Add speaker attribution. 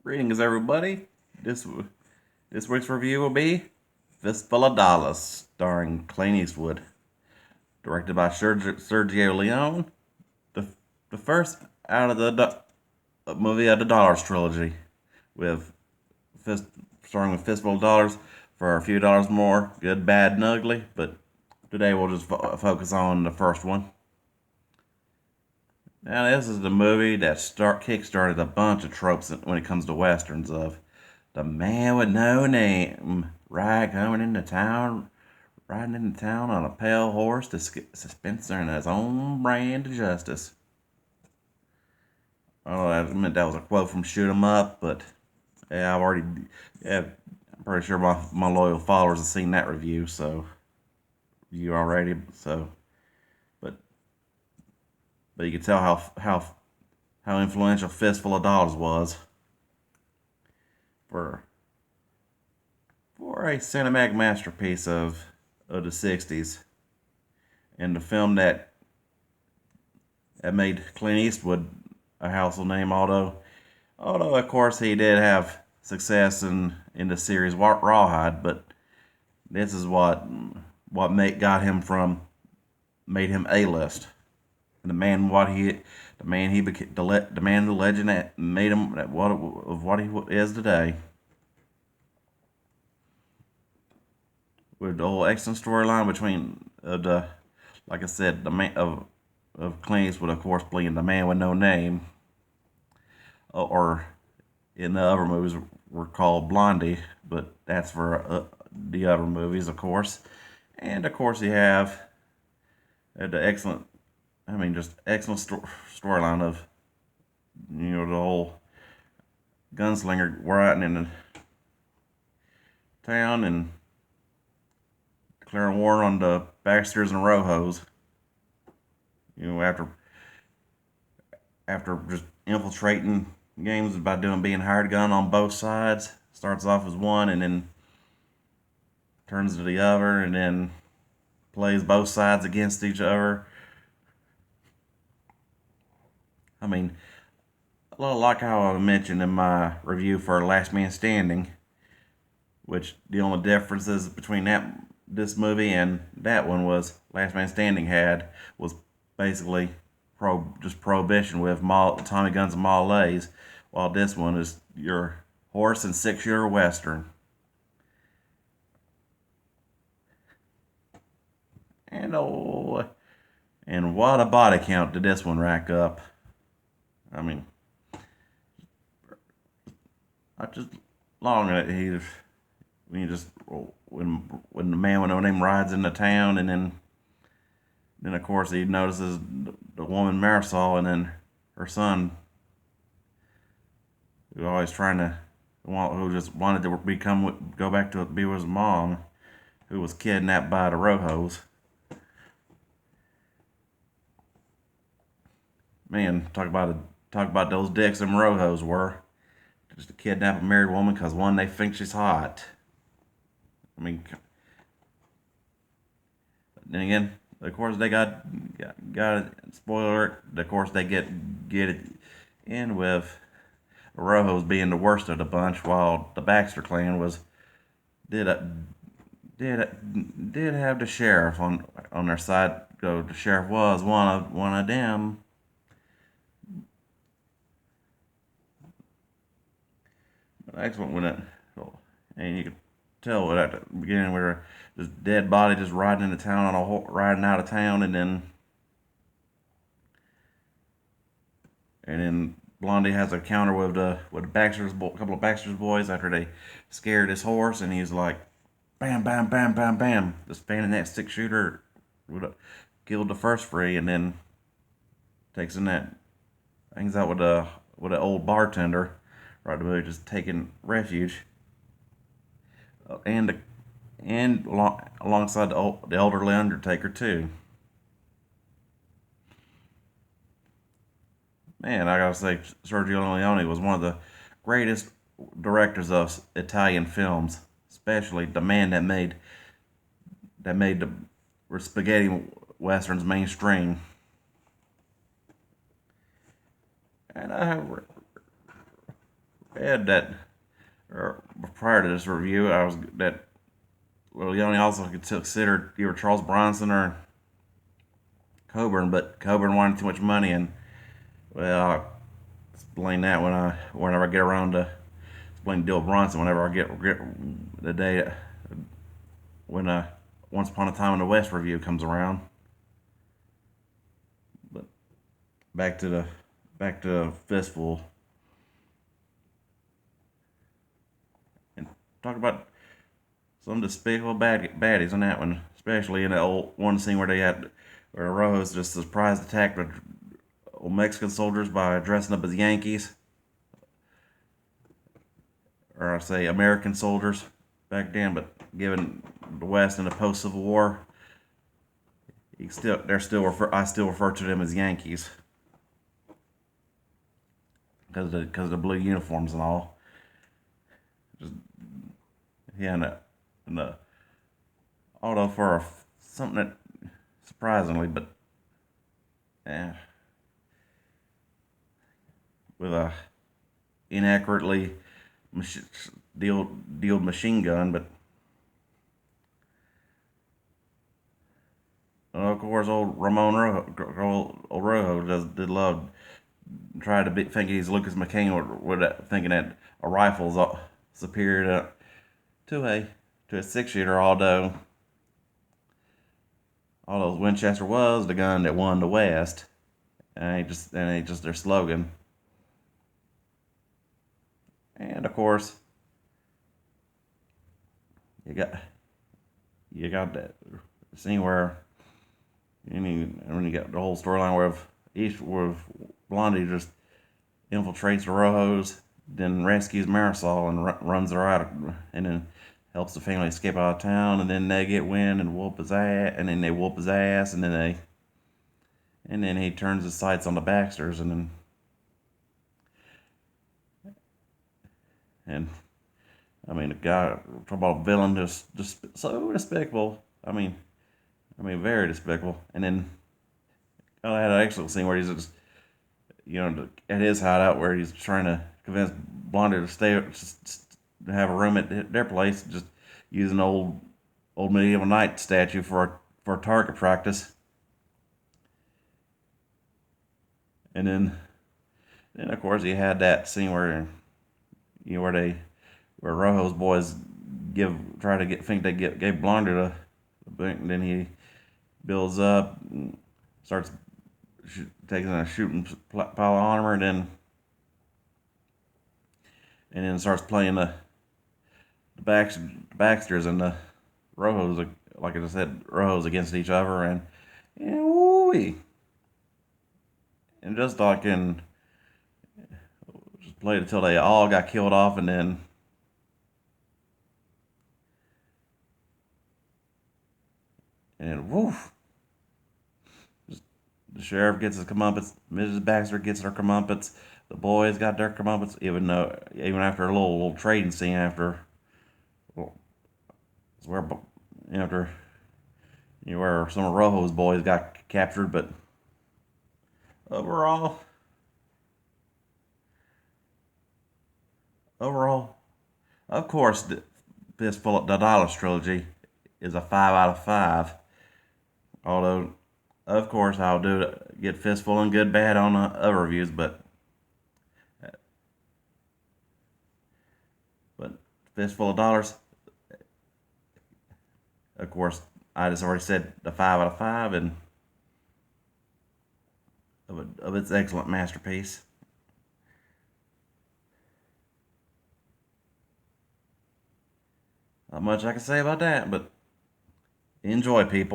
Speaker 1: Greetings, everybody. This week's review will be Fistful of Dollars, starring Clint Eastwood, directed by Sergio Leone. The the first out of the movie of the Dollars trilogy, with fist starting with Fistful of Dollars for a few dollars more, good, bad, and ugly. But today we'll just focus on the first one. Now, this is the movie that kickstarted a bunch of tropes when it comes to westerns of the man with no name, riding into town on a pale horse, dispensing his own brand of justice. Oh, I admit that was a quote from Shoot 'Em Up, but yeah, yeah, I'm pretty sure my loyal followers have seen that review, so you already, so, but but you can tell how influential Fistful of Dollars was for for a cinematic masterpiece of the '60s, and the film that made Clint Eastwood a household name. Although of course he did have success in the series Rawhide, but this is got him from made him A list. The man what he the man he became the man the legend that made him what he is today. With the whole excellent storyline between the like I said the man of Clint Eastwood, of course, playing the man with no name, or in the other movies were called Blondie, but that's for the other movies, of course. And of course, you have the excellent, just excellent storyline of the whole gunslinger riding in the town and declaring war on the Baxters and Rojos. After just infiltrating games by being hired gun on both sides. Starts off as one and then turns to the other and then plays both sides against each other. I mean, a little like how I mentioned in my review for Last Man Standing, which the only differences between this movie and that one was Last Man Standing was basically just prohibition with Tommy guns and Malays, while this one is your horse and 6-year western. And and what a body count did this one rack up? I mean, I just long that when you just when the man with no name rides into town, and then of course he notices the woman Marisol, and then her son, who always who just wanted to go back to be with his mom, who was kidnapped by the Rojos. Man, talk about those dicks and Rojos were. Just to kidnap a married woman because one, they think she's hot. I mean, then again, of course they got spoiler. Of course they get it in with the Rojos being the worst of the bunch, while the Baxter clan did did have the sheriff on their side. Go, the sheriff was one of them. Excellent when it, and you could tell at the beginning where this dead body just riding into town riding out of town, and then Blondie has a counter with the couple of Baxter's boys after they scared his horse, and he's like, bam, bam, bam, bam, bam, just fanning that 6-shooter, would have killed the first three, and then takes in that hangs out with an old bartender, right away, just taking refuge, and alongside the elderly Undertaker too. Man, I gotta say, Sergio Leone was one of the greatest directors of Italian films, especially the man that made the spaghetti westerns mainstream. And read that, or prior to this review, I was that well, you only also considered either Charles Bronson or Coburn, but Coburn wanted too much money, and well, I'll explain that whenever I get around to explain Dill Bronson. Whenever I get the day when Once Upon a Time in the West review comes around. But back to Fistful and talk about some despicable baddies in that one, especially in that old one scene where Rose just surprise attacked the old Mexican soldiers by dressing up as Yankees, or I say American soldiers back then, but given the West in the post Civil War, I still refer to them as Yankees because of the blue uniforms and all. Just yeah, and the although something that surprisingly, but yeah, with a inaccurately dealed machine gun, but of course, old old Rojo did love try to think he's Lucas McCain with thinking that a rifle's superior to a to a 6 shooter, although Winchester was the gun that won the West, and it just their slogan. And of course, you got you got that scene where when you got the whole storyline where Blondie just infiltrates the Rojos, then rescues Marisol and runs her out, and then helps the family escape out of town, and then they get wind and whoop his ass, and then they whoop his ass, and then he turns his sights on the Baxters, and I mean the guy talk about villain just so despicable. Very despicable. And then I had an excellent scene where he's just at his hideout where he's trying to convince Blondie to to have a room at their place, just using old medieval knight statue for target practice. And then of course he had that scene where where Rojo's boys try to get think they gave Blondie the boot, and then he builds up, and starts taking a shooting pile of armor, and then starts playing Baxters and the Rojos, like I said, Rojos against each other, and woo and just like in just played until they all got killed off, and woof, the sheriff gets his comeuppance, Mrs. Baxter gets her comeuppance, the boys got their comeuppance, even after a little trading scene well, where after where some of Rojo's boys got captured, but overall, overall, of course, Fistful of the Dallas trilogy is a 5 out of 5. Although, of course, I'll get Fistful and Good Bad on other reviews, but Fistful of Dollars, of course, I just already said the 5 out of 5, and of its excellent masterpiece. Not much I can say about that, but enjoy, people.